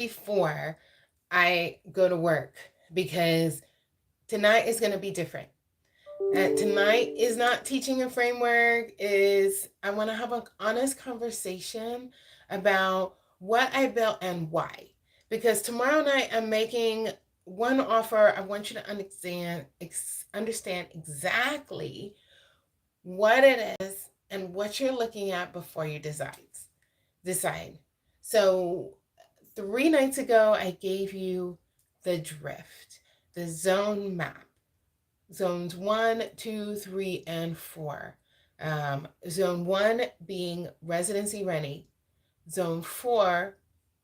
before I go to work, because tonight is going to be different. Tonight is not teaching a framework, is I want to have an honest conversation about what I built and why. Because tomorrow night I'm making one offer. I want you to understand exactly what it is and what you're looking at before you decide. So 3 nights ago, I gave you the drift, the zone map, zones 1, 2, 3, and 4. Zone 1 being residency ready, zone 4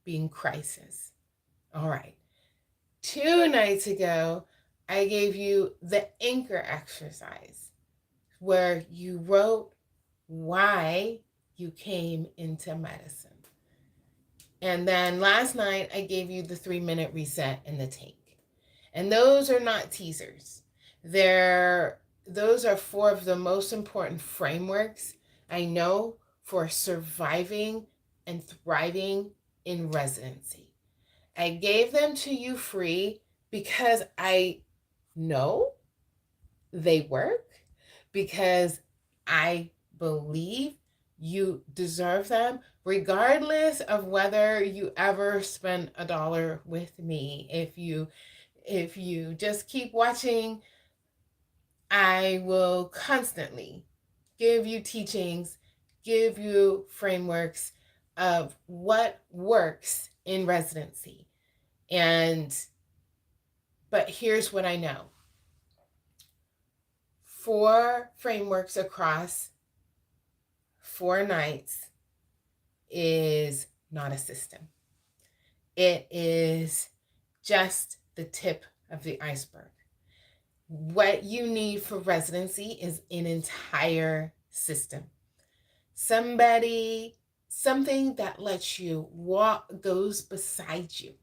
being crisis. All right. 2 nights ago, I gave you the anchor exercise where you wrote why you came into medicine. And then last night, I gave you the 3-minute reset and the take. And those are not teasers. Those are 4 of the most important frameworks I know for surviving and thriving in residency. I gave them to you free because I know they work, because I believe you deserve them, regardless of whether you ever spend a dollar with me. If you just keep watching, I will constantly give you teachings, give you frameworks of what works in residency. But here's what I know. 4 frameworks across 4 nights is not a system. It is just the tip of the iceberg. What you need for residency is an entire system. Something that lets you goes beside you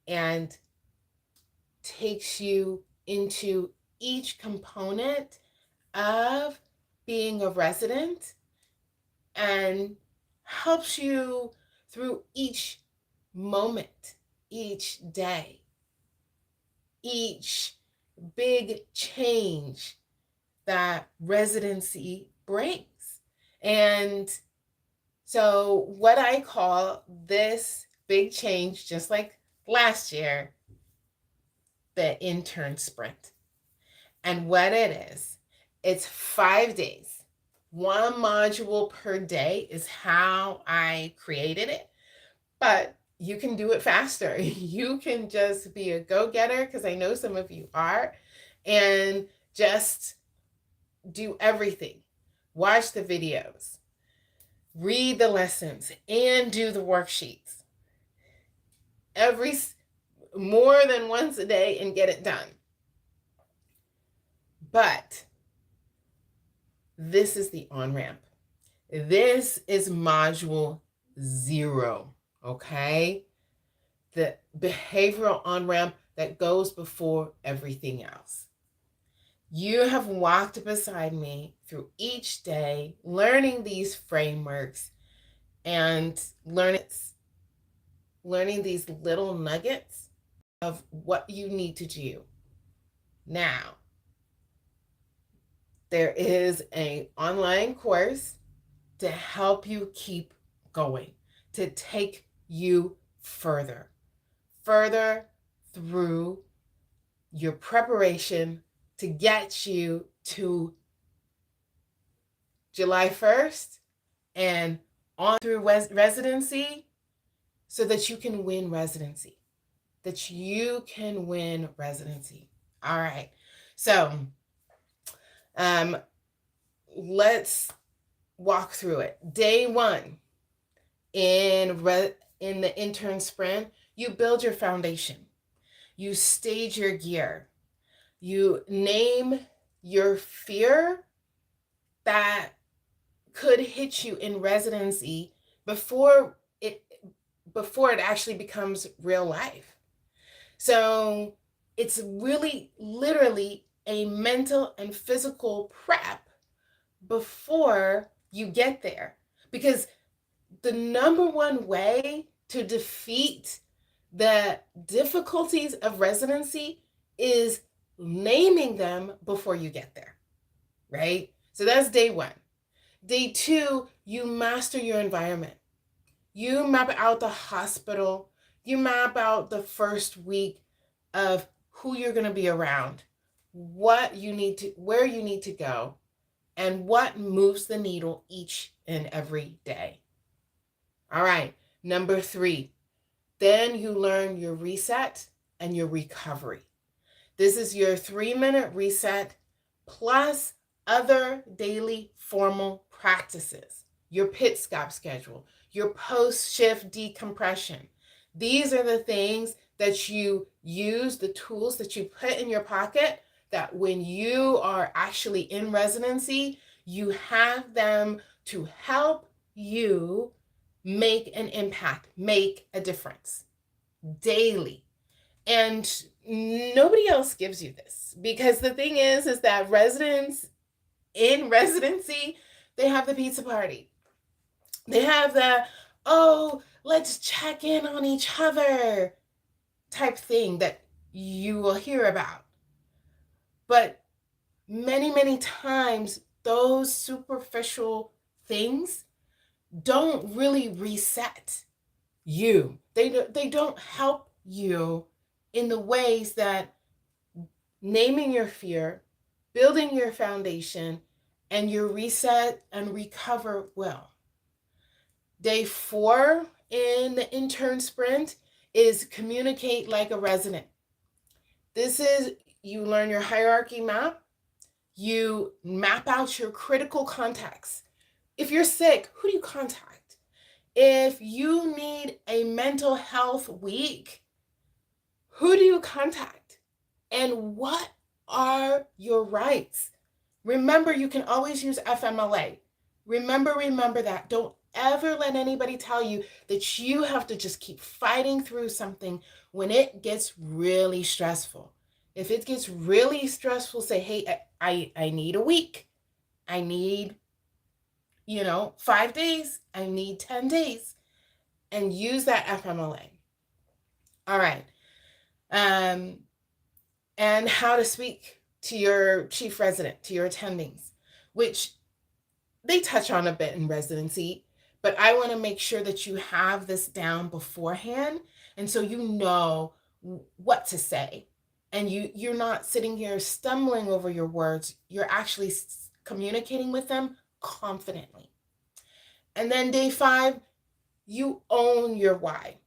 and takes you into each component of being a resident and helps you through each moment, each day, each big change that residency brings. And so what I call this big change, just like last year, the intern sprint. And what it is, it's 5 days. 1 module per day is how I created it. But you can do it faster. You can just be a go-getter, because I know some of you are, and just do everything. Watch the videos, read the lessons, and do the worksheets more than once a day and get it done. But this is the on-ramp. This is module 0, okay? The behavioral on-ramp that goes before everything else. You have walked beside me through each day, learning these frameworks and learning these little nuggets of what you need to do. Now, there is an online course to help you keep going, to take you further through your preparation to get you to July 1st and on through residency, so that you can win residency. All right. So let's walk through it. Day 1 in the intern sprint, you build your foundation. You stage your gear. You name your fear that could hit you in residency before it actually becomes real life. So it's really literally a mental and physical prep before you get there. Because the number one way to defeat The difficulties of residency is naming them before you get there, right? So that's day one. Day two, you master your environment. You map out the hospital. You map out the first week of who you're going to be around, what you need to, where you need to go, and what moves the needle each and every day. All right, number three, then you learn your reset and your recovery. This is your 3-minute reset plus other daily formal practices, your pit stop schedule, your post-shift decompression. These are the things that you use, the tools that you put in your pocket, that when you are actually in residency, you have them to help you make an impact, make a difference daily. And nobody else gives you this, because the thing is that residents in residency, they have the pizza party. They have the, oh, let's check in on each other type thing that you will hear about. But many, many times, those superficial things don't really reset you. They don't help you in the ways that naming your fear, building your foundation, and your reset and recover will. Day 4 in the intern sprint is communicate like a resident. This is, you learn your hierarchy map, you map out your critical contacts. If you're sick, who do you contact? If you need a mental health week, who do you contact? And what are your rights? Remember, you can always use FMLA. Remember that. Don't ever let anybody tell you that you have to just keep fighting through something when it gets really stressful. If it gets really stressful, say, hey, I need a week. I need, 5 days. I need 10 days. And use that FMLA. All right. And how to speak to your chief resident, to your attendings, which they touch on a bit in residency, but I want to make sure that you have this down beforehand, and so you know what to say, and you're not sitting here stumbling over your words. You're actually communicating with them confidently. And then day 5, you own your why.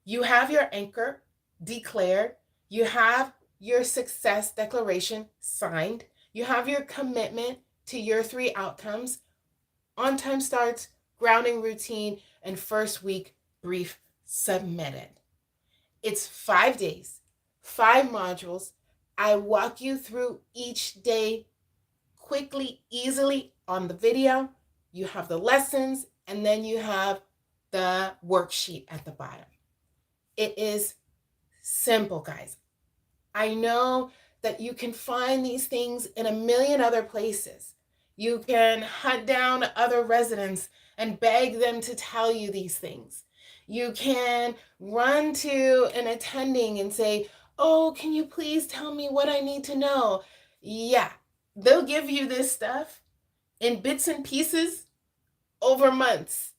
You have your anchor declared. You have your success declaration signed. You have your commitment to your 3 outcomes: on-time starts, grounding routine, and first week brief submitted. It's 5 days, 5 modules. I walk you through each day quickly, easily on the video. You have the lessons, and then you have the worksheet at the bottom. It is simple, guys. I know that you can find these things in a million other places. You can hunt down other residents and beg them to tell you these things. You can run to an attending and say, oh, can you please tell me what I need to know? Yeah, they'll give you this stuff in bits and pieces over months.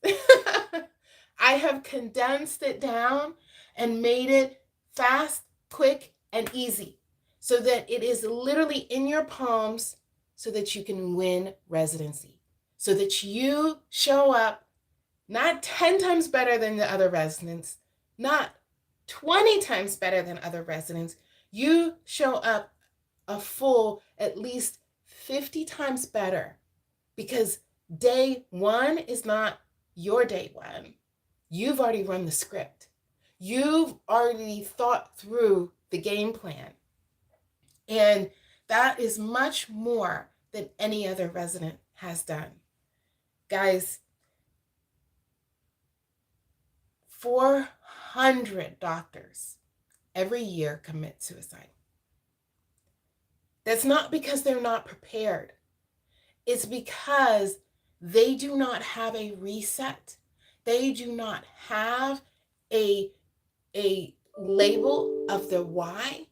I have condensed it down and made it fast, quick, and easy so that it is literally in your palms, so that you can win residency, so that you show up not 10 times better than the other residents, not 20 times better than other residents. You show up a full at least 50 times better, because day 1 is not your day 1. You've already run the script. You've already thought through the game plan. And that is much more than any other resident has done. Guys, 400 doctors every year commit suicide. That's not because they're not prepared. It's because they do not have a reset. They do not have a a label of the why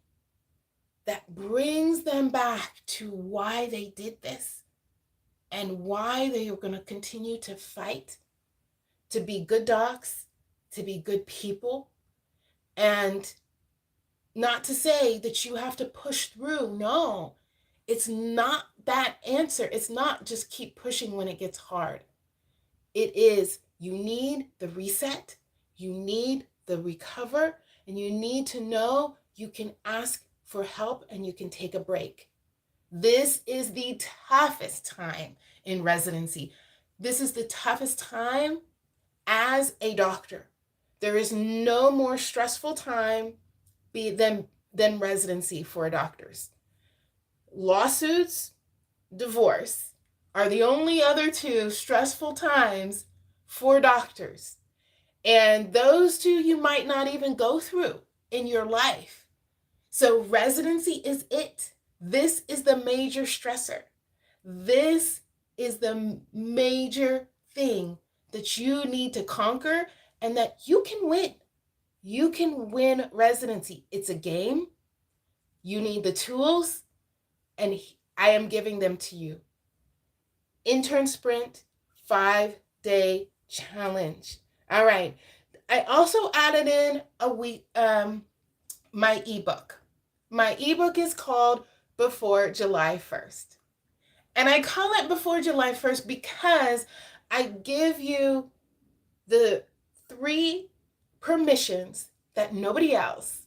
that brings them back to why they did this and why they are going to continue to fight to be good docs, to be good people, and not to say that you have to push through. No, it's not that answer. It's not just keep pushing when it gets hard. It is you need the reset, you need the recover, and you need to know you can ask for help and you can take a break. This is the toughest time in residency. This is the toughest time as a doctor. There is no more stressful time than residency for doctors. Lawsuits, divorce are the only other two stressful times for doctors. And those two you might not even go through in your life. So residency is it. This is the major stressor. This is the major thing that you need to conquer and that you can win. You can win residency. It's a game. You need the tools, and I am giving them to you. Intern Sprint 5-day challenge. All right. I also added in a week my ebook. My ebook is called Before July 1st. And I call it Before July 1st because I give you the 3 permissions that nobody else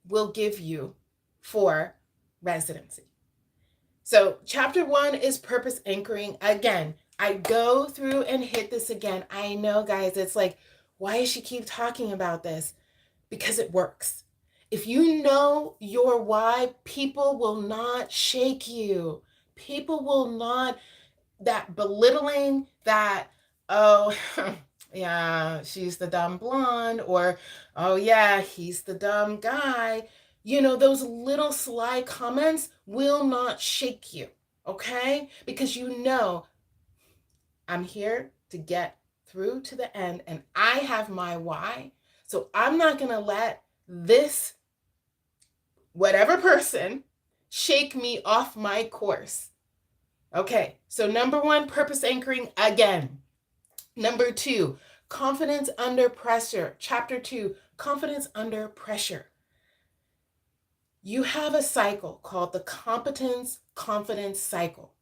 will give you for residency. So chapter 1 is purpose anchoring. Again, I go through and hit this again. I know, guys, it's like, why does she keep talking about this? Because it works. If you know your why, people will not shake you. People will not, that belittling, that, oh, yeah, she's the dumb blonde, or, oh yeah, he's the dumb guy. You know, those little sly comments will not shake you, okay? Because you know, I'm here to get through to the end and I have my why. So I'm not going to let this, whatever person, shake me off my course. Okay, so number 1, purpose anchoring again. Number 2, confidence under pressure. Chapter 2, confidence under pressure. You have a cycle called the competence confidence cycle.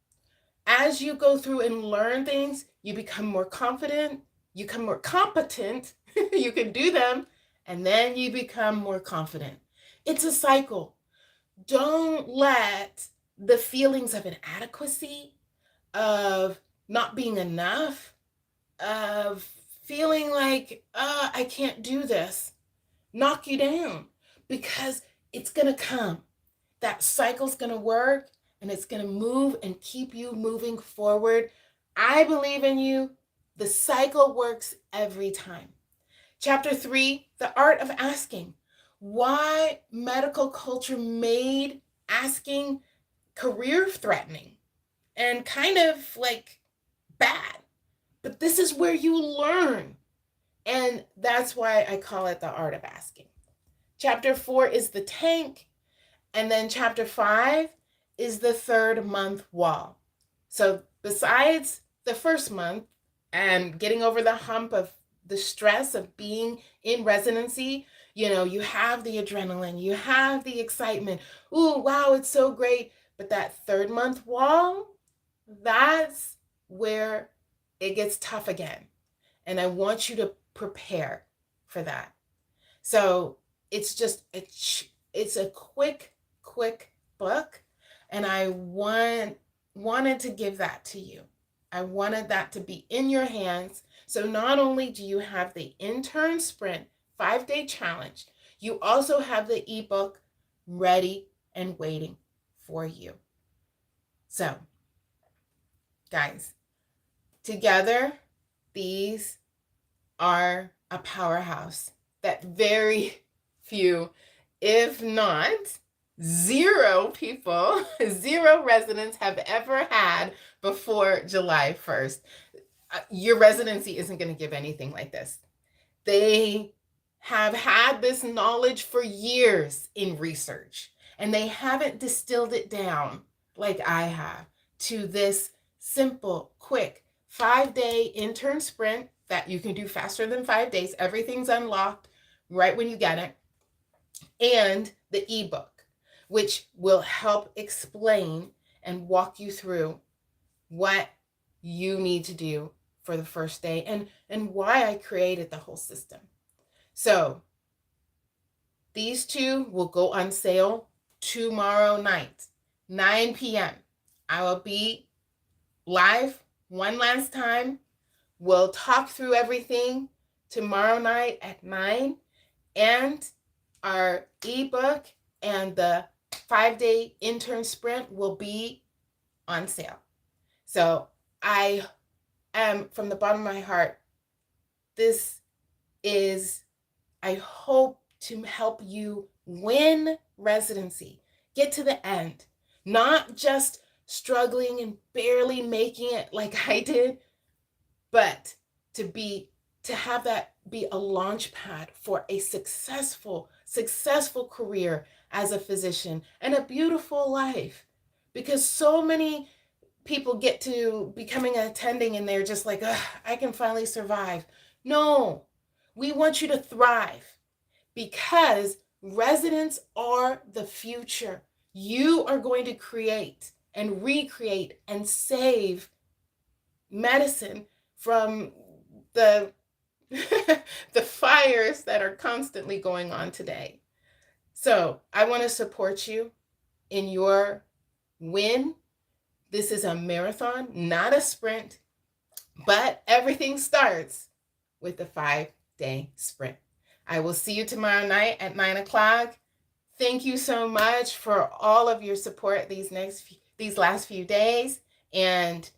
As you go through and learn things, you become more confident, you become more competent, you can do them, and then you become more confident. It's a cycle. Don't let the feelings of inadequacy, of not being enough, of feeling like, I can't do this, knock you down, because it's going to come. That cycle's going to work and it's going to move and keep you moving forward. I believe in you. The cycle works every time. Chapter 3, the art of asking. Why medical culture made asking career threatening and kind of like bad. But this is where you learn. And that's why I call it the art of asking. Chapter 4 is the tank. And then chapter 5 is the 3rd month wall. So besides the first month and getting over the hump of the stress of being in residency, you know, you have the adrenaline, you have the excitement. Ooh, wow, it's so great. But that 3rd month wall, that's where it gets tough again. And I want you to prepare for that. So it's just, it's a quick book. And I wanted to give that to you. I wanted that to be in your hands. So not only do you have the intern sprint 5-day challenge, you also have the ebook ready and waiting for you. So, guys, together, these are a powerhouse that very few, if not 0 people, 0 residents have ever had before July 1st. Your residency isn't going to give anything like this. They have had this knowledge for years in research, and they haven't distilled it down like I have to this simple, quick 5-day intern sprint that you can do faster than 5 days. Everything's unlocked right when you get it. And the ebook, which will help explain and walk you through what you need to do for the first day and why I created the whole system. So these two will go on sale tomorrow night, 9 p.m. I will be live one last time. We'll talk through everything tomorrow night at 9, and our ebook and the 5-day intern sprint will be on sale. So I am, from the bottom of my heart, this is, I hope to help you win residency, get to the end, not just struggling and barely making it like I did, but to have that be a launch pad for a successful career as a physician and a beautiful life. Because so many people get to becoming an attending and they're just like, I can finally survive. No, we want you to thrive, because residents are the future. You are going to create and recreate and save medicine from the the fires that are constantly going on today. So I want to support you in your win. This is a marathon, not a sprint, but everything starts with the 5-day sprint. I will see you tomorrow night at 9 o'clock. Thank you so much for all of your support these last few days, and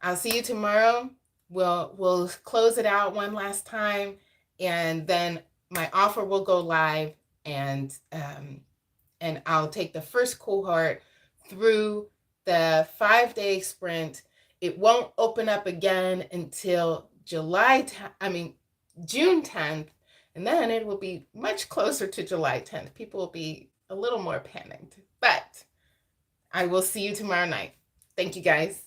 I'll see you tomorrow. We'll close it out one last time, and then my offer will go live, and I'll take the first cohort through the 5-day sprint. It won't open up again until June 10th, and then it will be much closer to July 10th. People will be a little more panicked, but I will see you tomorrow night. Thank you, guys.